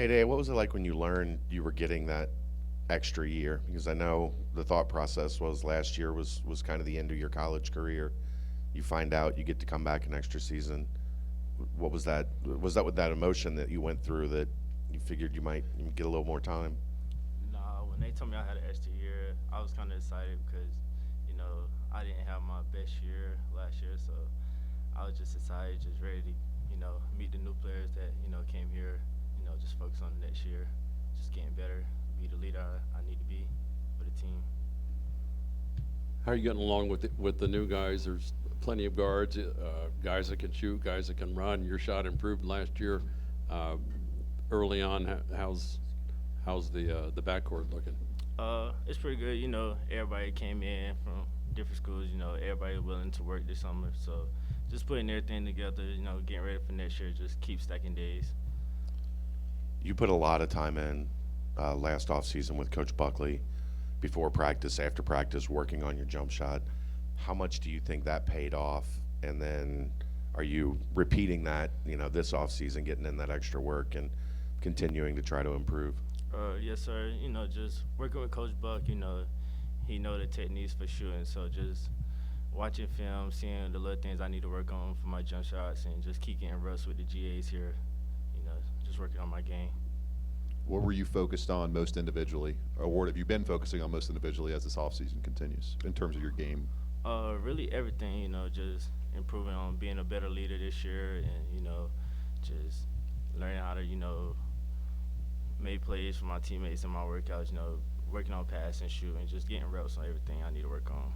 Day, what was it like when you learned you were getting that extra year? Because I know the thought process was last year was kind of the end of your college career. You find out you get to come back an extra season. What was that? Was that with that emotion that you went through that you figured you might get a little more time? Nah, when they told me I had an extra year, I was kind of excited because, I didn't have my best year last year, so I was just excited, just ready to, meet the new players that, came here, just focus on the next year, just getting better, be the leader I need to be for the team. How are you getting along with the new guys? There's plenty of guards, guys that can shoot, guys that can run. Your shot improved last year. Early on, how's the backcourt looking? It's pretty good. Everybody came in from different schools. Everybody willing to work this summer. So just putting everything together, getting ready for next year, just keep stacking days. You put a lot of time in last offseason with Coach Buckley, before practice, after practice, working on your jump shot. How much do you think that paid off? And then are you repeating that, this offseason, getting in that extra work and continuing to try to improve? Yes, sir. Just working with Coach Buck, he know the techniques for shooting. So just watching film, seeing the little things I need to work on for my jump shots, and just keep getting reps with the GAs here. Just working on my game. What were you focused on most individually, or what have you been focusing on most individually as this offseason continues in terms of your game? Really everything. Just improving on being a better leader this year, and just learning how to make plays for my teammates in my workouts. Working on pass and shooting, just getting reps on everything I need to work on.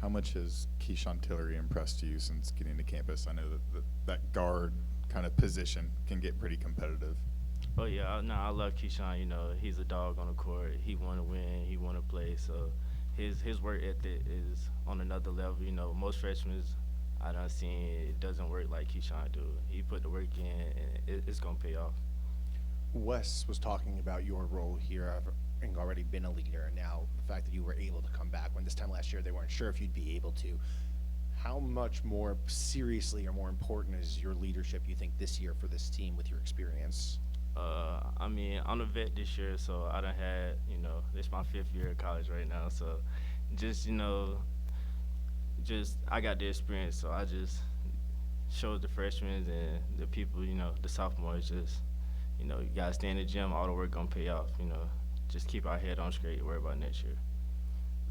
How much has Keshan Tillery impressed you since getting to campus? I know that guard kind of position can get pretty competitive. Oh yeah, I love Keyshuan. He's a dog on the court. He want to win. He want to play. So his work ethic is on another level. Most freshmen I done seen it doesn't work like Keyshuan do. He put the work in, and it's gonna pay off. Wes was talking about your role here, having already been a leader, and now the fact that you were able to come back when this time last year they weren't sure if you'd be able to. How much more seriously or more important is your leadership, you think, this year for this team with your experience? I'm a vet this year, so I done had, this my 5th year of college right now. So just, I got the experience, so I just showed the freshmen and the people, the sophomores, just, you gotta stay in the gym, all the work gonna pay off, just keep our head on straight, worry about next year.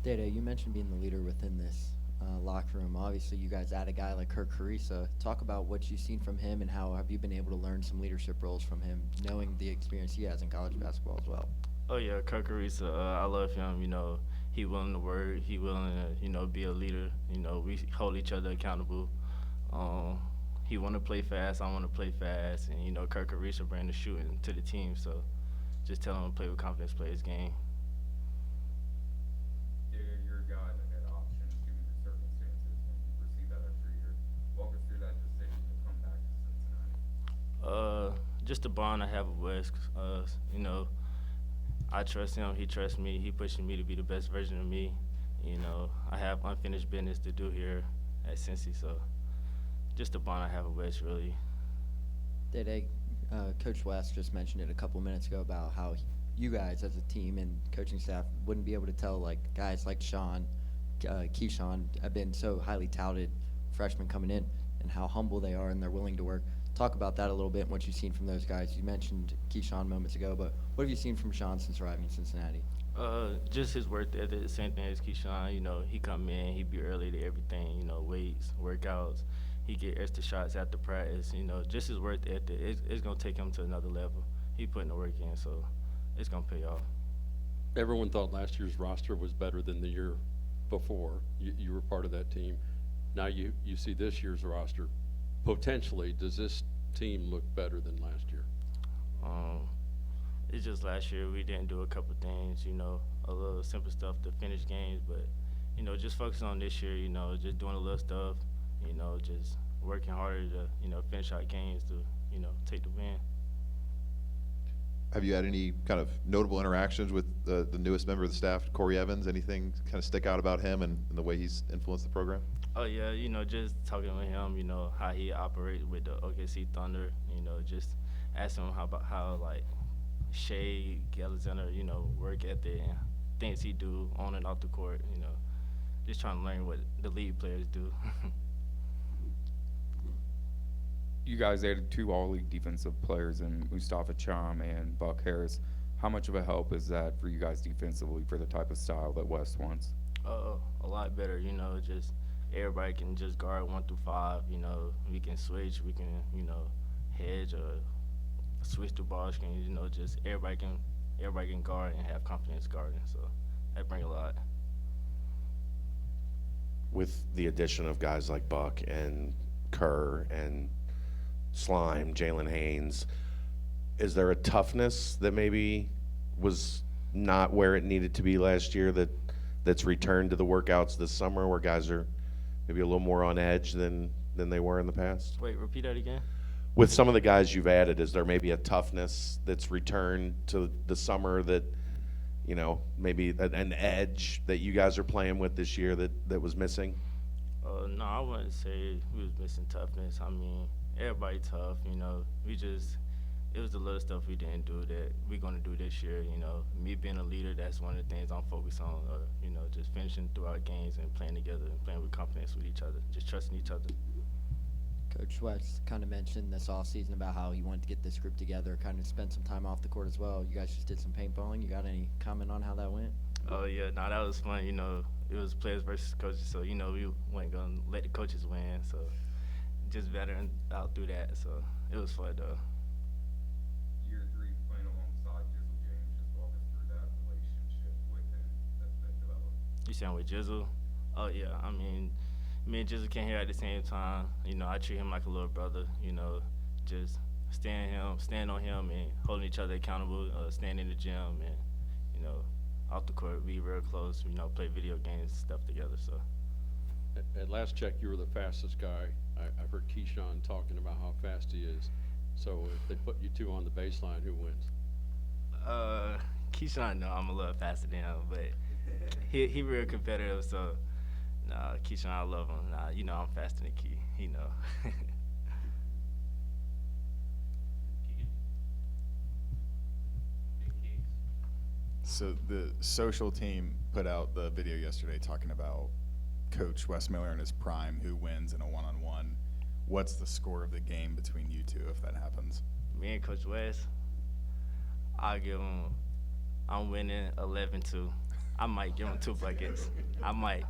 Dede, you mentioned being the leader within this locker room. Obviously, you guys add a guy like Kirk Karsey. Talk about what you've seen from him and how have you been able to learn some leadership roles from him, knowing the experience he has in college basketball as well. Oh yeah, Kirk Karsey, I love him. He willing to work. He willing to be a leader. We hold each other accountable. He want to play fast. I want to play fast, and Kirk Karsey bring the shooting to the team. So just tell him to play with confidence, play his game. You're a guy that had options given the circumstances when you received that extra year. Walk us through that decision to come back to Cincinnati. Just the bond I have with Wes. I trust him. He trusts me. He pushing me to be the best version of me. I have unfinished business to do here at Cincy, so just the bond I have with Wes, really. Dede, Coach Wes just mentioned it a couple minutes ago about how you guys as a team and coaching staff wouldn't be able to tell guys like Shon, Keyshuan have been so highly touted freshmen coming in and how humble they are and they're willing to work. Talk about that a little bit and what you've seen from those guys. You mentioned Keyshuan moments ago, but what have you seen from Shon since arriving in Cincinnati? Just his work ethic, same thing as Keyshuan. He come in, he be early to everything, weights, workouts. He get extra shots after practice, just his work ethic. It's going to take him to another level. He putting the work in, so it's going to pay off. Everyone thought last year's roster was better than the year before. You were part of that team. Now you see this year's roster. Potentially, does this team look better than last year? It's just last year we didn't do a couple things, a little simple stuff to finish games, but, just focusing on this year, just doing a little stuff, just working harder to, finish out games to, take the win. Have you had any kind of notable interactions with the newest member of the staff, Cory Evans? Anything kind of stick out about him and the way he's influenced the program? Oh yeah, just talking with him, how he operates with the OKC Thunder, just ask him how like Shay Glover, you know, work ethic and things he do on and off the court. You know, just trying to learn what the league players do. You guys added 2 all-league defensive players in Mustafa Cham and Buck Harris. How much of a help is that for you guys defensively for the type of style that West wants? A lot better, you know, just everybody can just guard 1 through 5, you know, we can switch, we can, you know, hedge or switch the ball screen, you know, just everybody can guard and have confidence guarding, so that bring a lot. With the addition of guys like Buck and Kerr and Slime, Jalen Haynes, is there a toughness that maybe was not where it needed to be last year that's returned to the workouts this summer, where guys are maybe a little more on edge than they were in the past? Wait, repeat that again? With some of the guys you've added, is there maybe a toughness that's returned to the summer that, you know, maybe an edge that you guys are playing with this year that was missing? No, I wouldn't say we was missing toughness. I mean, everybody tough, you know. It was the little stuff we didn't do that we're going to do this year, you know. Me being a leader, that's one of the things I'm focused on, you know, just finishing throughout games and playing together and playing with confidence with each other, just trusting each other. Coach Wes kind of mentioned this offseason about how he wanted to get this group together, kind of spend some time off the court as well. You guys just did some paintballing. You got any comment on how that went? Oh, yeah, no, that was fun, you know. It was players versus coaches, so, you know, we weren't going to let the coaches win, so just veteran out through that, so it was fun, though. Year 3 playing alongside Jizzel James, just walk us through that relationship with him that's been developed. You saying with Jizzel? Oh, yeah, I mean, me and Jizzel came here at the same time. You know, I treat him like a little brother, you know, just stand on him and holding each other accountable, stand in the gym and, you know, off the court, be real close, you know, play video games, stuff together, so. At last check, you were the fastest guy. I've heard Keyshuan talking about how fast he is. So if they put you 2 on the baseline, who wins? Keyshuan, no, I'm a little faster than him, but he real competitive, so, nah, Keyshuan, I love him. Nah, you know I'm faster than Key, he know. So the social team put out the video yesterday talking about Coach Wes Miller in his prime, who wins in a one-on-one. What's the score of the game between you two if that happens? Me and Coach Wes, I'm winning 11-2. I might give him 2 buckets. I might.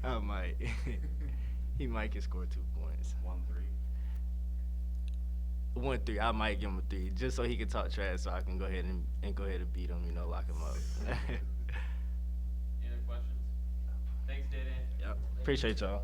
I might. He might can score 2 points. 1-3. I might give him a 3, just so he can talk trash, so I can go ahead and beat him. You know, lock him up. Any other questions? Thanks, Dada. Yep. Appreciate y'all.